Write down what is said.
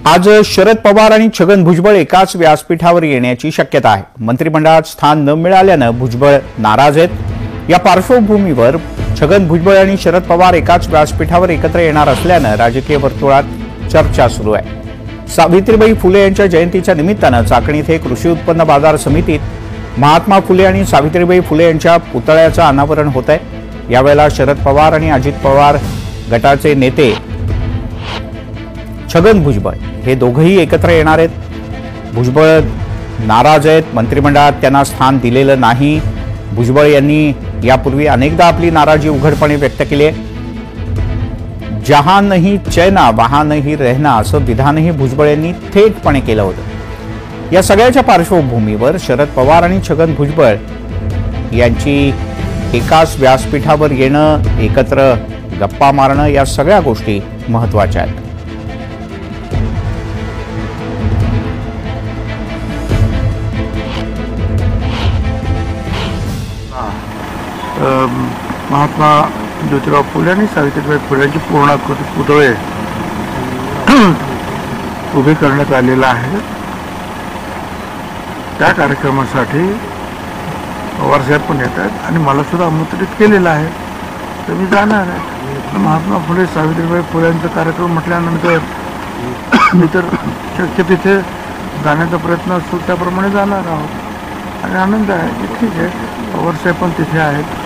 आज शरद पवार आणि छगन भुजबळ एकाच व्यासपीठावर येण्याची शक्यता आहे। मंत्रिमंडळात स्थान न मिळाल्याने भुजबळ नाराज आहेत। या पार्श्वभूमीवर छगन भुजबळ आणि शरद पवार एकाच व्यासपीठावर एकत्र येणार असल्याने राजकीय वर्तुळात चर्चा सुरू आहे। सावित्रीबाई फुले यांच्या जयंतीच्या निमित्ताने चाकण येथे कृषी उत्पन्न बाजार समितीत महात्मा फुले आणि सावित्रीबाई फुले यांच्या पुतळ्याचं अनावरण होत आहे। यावेळेला शरद पवार आणि अजित पवार गटाचे नेते छगन भुजबळ हे दोघेही एकत्र येणार आहेत। भुजबळ नाराज आहेत, मंत्रिमंडळात त्यांना स्थान दिलेलं नाही। भुजबळ यांनी यापूर्वी अनेकदा आपली नाराजी उघडपणे व्यक्त केली आहे। जहां नहीं चैना वहां नहीं रहना असं विधानही भुजबळ यांनी थेटपणे केलं होतं। या सगळ्याच्या पार्श्वभूमीवर शरद पवार आणि छगन भुजबळ यांची एकाच व्यासपीठावर येणं, एकत्र गप्पा मारणं या सगळ्या गोष्टी महत्त्वाच्या आहेत। महात्मा ज्योतिराव फुले आणि सावित्रीबाई फुले यांचे पूर्णाकृती पुतळे उभे करण्यात आलेला आहे। त्या कार्यक्रमासाठी पवारसाहेब पण येत आहेत आणि मला सुद्धा आमंत्रित केलेलं आहे, तर मी जाणार आहे। महात्मा फुले सावित्रीबाई फुले यांचा कार्यक्रम म्हटल्यानंतर मी तर शक्य तिथे जाण्याचा प्रयत्न असतो त्याप्रमाणे जाणार आहोत आणि आनंद आहे की ठीक आहे, पवारसाहेब पण तिथे आहेत।